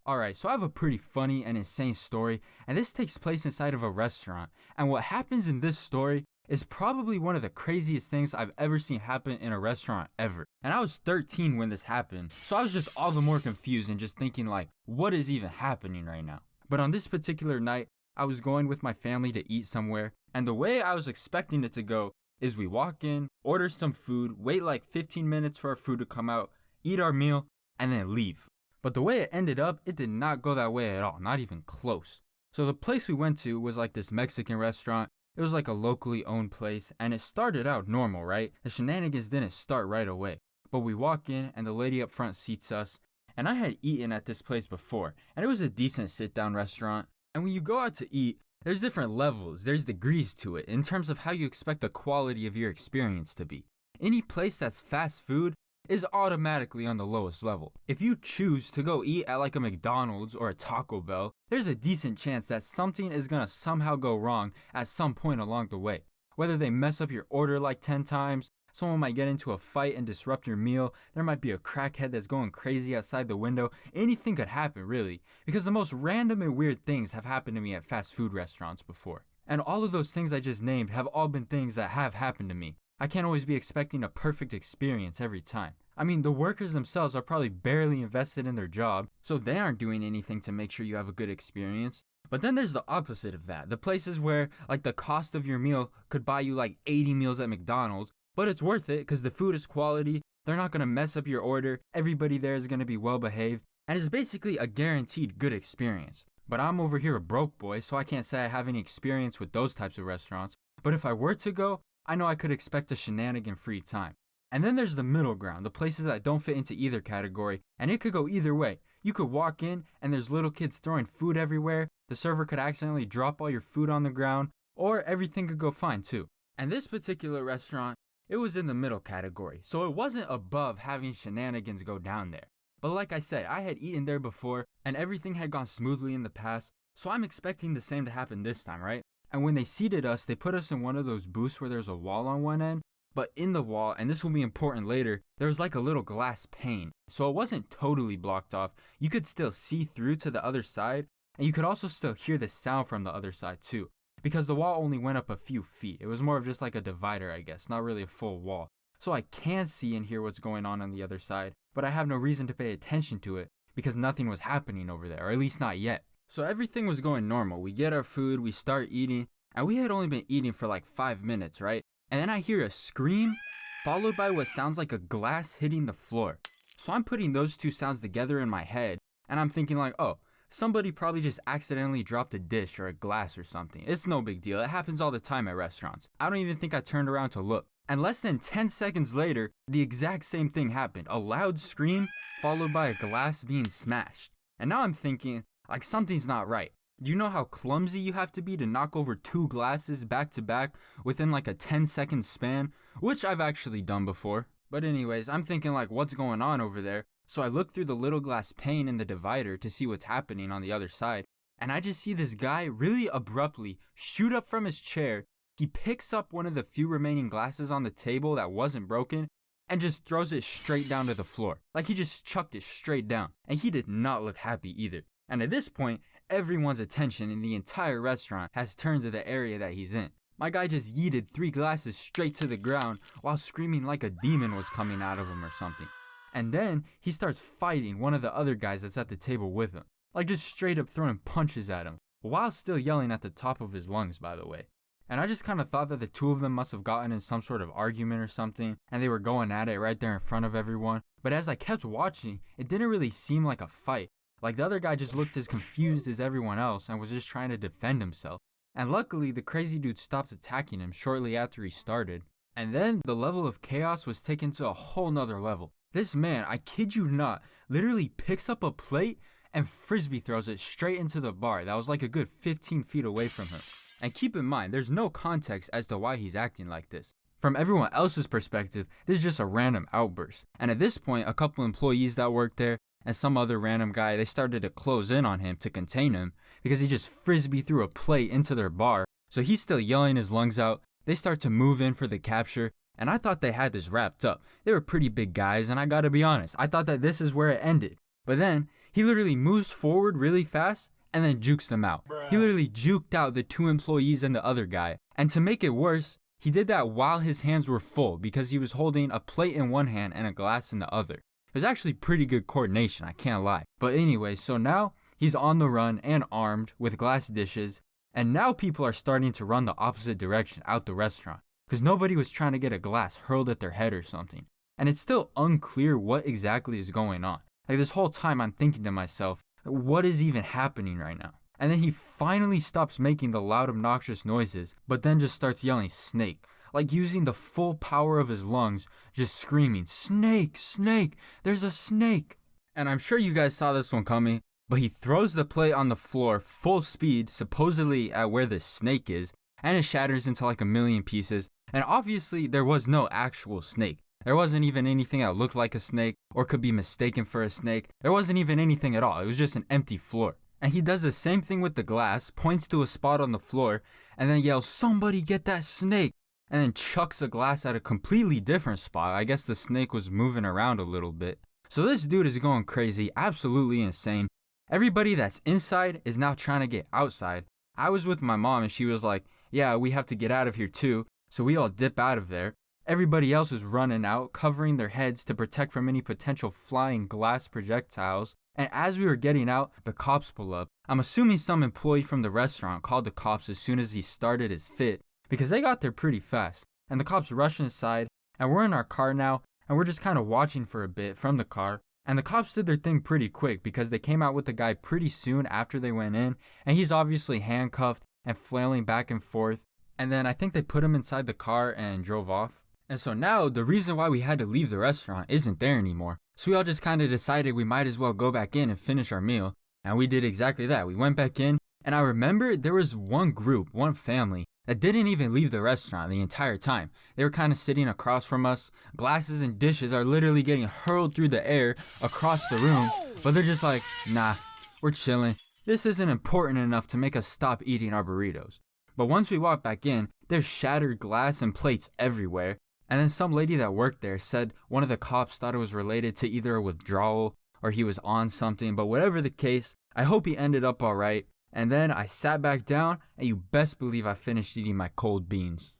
Alright, so I have a pretty funny and insane story, and this takes place inside of a restaurant. And what happens in this story is probably one of the craziest things I've ever seen happen in a restaurant ever. And I was 13 when this happened, so I was just all the more confused and just thinking like, what is even happening right now? But on this particular night, I was going with my family to eat somewhere, and the way I was expecting it to go is we walk in, order some food, wait like 15 minutes for our food to come out, eat our meal, and then leave. But the way it ended up, it did not go that way at all, not even close. So the place we went to was like this Mexican restaurant. It was like a locally owned place, and it started out normal, right? The shenanigans didn't start right away. But we walk in, and the lady up front seats us, and I had eaten at this place before, and it was a decent sit-down restaurant. And when you go out to eat, there's different levels, there's degrees to it, in terms of how you expect the quality of your experience to be. Any place that's fast food is automatically on the lowest level. If you choose to go eat at like a McDonald's or a Taco Bell, there's a decent chance that something is gonna somehow go wrong at some point along the way. Whether they mess up your order like 10 times, someone might get into a fight and disrupt your meal, there might be a crackhead that's going crazy outside the window, anything could happen really, because the most random and weird things have happened to me at fast food restaurants before. And all of those things I just named have all been things that have happened to me. I can't always be expecting a perfect experience every time. I mean, the workers themselves are probably barely invested in their job, so they aren't doing anything to make sure you have a good experience. But then there's the opposite of that. The places where like the cost of your meal could buy you like 80 meals at McDonald's, but it's worth it because the food is quality, they're not going to mess up your order, everybody there is going to be well behaved, and it's basically a guaranteed good experience. But I'm over here a broke boy, so I can't say I have any experience with those types of restaurants. But if I were to go, I know I could expect a shenanigan-free time. And then there's the middle ground, the places that don't fit into either category, and it could go either way. You could walk in and there's little kids throwing food everywhere, the server could accidentally drop all your food on the ground, or everything could go fine too. And this particular restaurant, it was in the middle category, so it wasn't above having shenanigans go down there. But like I said, I had eaten there before, and everything had gone smoothly in the past, so I'm expecting the same to happen this time, right? And when they seated us, they put us in one of those booths where there's a wall on one end, but in the wall, and this will be important later, there was like a little glass pane. So it wasn't totally blocked off. You could still see through to the other side, and you could also still hear the sound from the other side too. Because the wall only went up a few feet. It was more of just like a divider, I guess, not really a full wall. So I can see and hear what's going on the other side, but I have no reason to pay attention to it because nothing was happening over there, or at least not yet. So everything was going normal. We get our food, we start eating, and we had only been eating for like 5 minutes, right? And then I hear a scream, followed by what sounds like a glass hitting the floor. So I'm putting those two sounds together in my head, and I'm thinking like, oh, somebody probably just accidentally dropped a dish or a glass or something. It's no big deal. It happens all the time at restaurants. I don't even think I turned around to look. And less than 10 seconds later, the exact same thing happened. A loud scream, followed by a glass being smashed. And now I'm thinking, like, something's not right. Do you know how clumsy you have to be to knock over 2 glasses back to back within like a 10-second span? Which I've actually done before. But anyways, I'm thinking like, what's going on over there? So I look through the little glass pane in the divider to see what's happening on the other side. And I just see this guy really abruptly shoot up from his chair. He picks up one of the few remaining glasses on the table that wasn't broken and just throws it straight down to the floor. Like he just chucked it straight down. And he did not look happy either. And at this point, everyone's attention in the entire restaurant has turned to the area that he's in. My guy just yeeted 3 glasses straight to the ground while screaming like a demon was coming out of him or something. And then he starts fighting one of the other guys that's at the table with him. Like just straight up throwing punches at him, while still yelling at the top of his lungs, by the way. And I just kind of thought that the two of them must have gotten in some sort of argument or something, and they were going at it right there in front of everyone. But as I kept watching, it didn't really seem like a fight. Like the other guy just looked as confused as everyone else and was just trying to defend himself. And luckily, the crazy dude stopped attacking him shortly after he started. And then the level of chaos was taken to a whole nother level. This man, I kid you not, literally picks up a plate and frisbee throws it straight into the bar that was like a good 15 feet away from him. And keep in mind, there's no context as to why he's acting like this. From everyone else's perspective, this is just a random outburst. And at this point, a couple employees that worked there and some other random guy, they started to close in on him to contain him because he just frisbee threw a plate into their bar. So he's still yelling his lungs out. They start to move in for the capture, and I thought they had this wrapped up. They were pretty big guys, and I gotta be honest, I thought that this is where it ended. But then he literally moves forward really fast and then jukes them out. He literally juked out the 2 employees and the other guy. And to make it worse, he did that while his hands were full because he was holding a plate in one hand and a glass in the other. It was actually pretty good coordination, I can't lie. But anyway, so now he's on the run and armed with glass dishes, and now people are starting to run the opposite direction out the restaurant because nobody was trying to get a glass hurled at their head or something. And it's still unclear what exactly is going on. Like this whole time I'm thinking to myself, what is even happening right now? And then he finally stops making the loud obnoxious noises, but then just starts yelling snake, like using the full power of his lungs, just screaming, snake, snake, there's a snake. And I'm sure you guys saw this one coming, but he throws the plate on the floor full speed, supposedly at where the snake is, and it shatters into like a million pieces. And obviously there was no actual snake. There wasn't even anything that looked like a snake or could be mistaken for a snake. There wasn't even anything at all. It was just an empty floor. And he does the same thing with the glass, points to a spot on the floor, and then yells, somebody get that snake, and then chucks a glass at a completely different spot. I guess the snake was moving around a little bit. So this dude is going crazy, absolutely insane. Everybody that's inside is now trying to get outside. I was with my mom and she was like, yeah, we have to get out of here too. So we all dip out of there. Everybody else is running out, covering their heads to protect from any potential flying glass projectiles. And as we were getting out, the cops pull up. I'm assuming some employee from the restaurant called the cops as soon as he started his fit, because they got there pretty fast. And the cops rush inside, and we're in our car now, and we're just kind of watching for a bit from the car. And the cops did their thing pretty quick because they came out with the guy pretty soon after they went in, and he's obviously handcuffed and flailing back and forth. And then I think they put him inside the car and drove off. And so now the reason why we had to leave the restaurant isn't there anymore. So we all just kind of decided we might as well go back in and finish our meal. And we did exactly that. We went back in, and I remember there was one group, one family, that didn't even leave the restaurant the entire time. They were kind of sitting across from us. Glasses and dishes are literally getting hurled through the air across the room. But they're just like, nah, we're chilling. This isn't important enough to make us stop eating our burritos. But once we walked back in, there's shattered glass and plates everywhere. And then some lady that worked there said one of the cops thought it was related to either a withdrawal or he was on something. But whatever the case, I hope he ended up alright. And then I sat back down, and you best believe I finished eating my cold beans.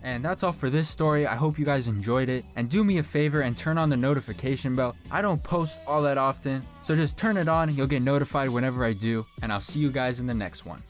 And that's all for this story. I hope you guys enjoyed it. And do me a favor and turn on the notification bell. I don't post all that often, so just turn it on. You'll get notified whenever I do. And I'll see you guys in the next one.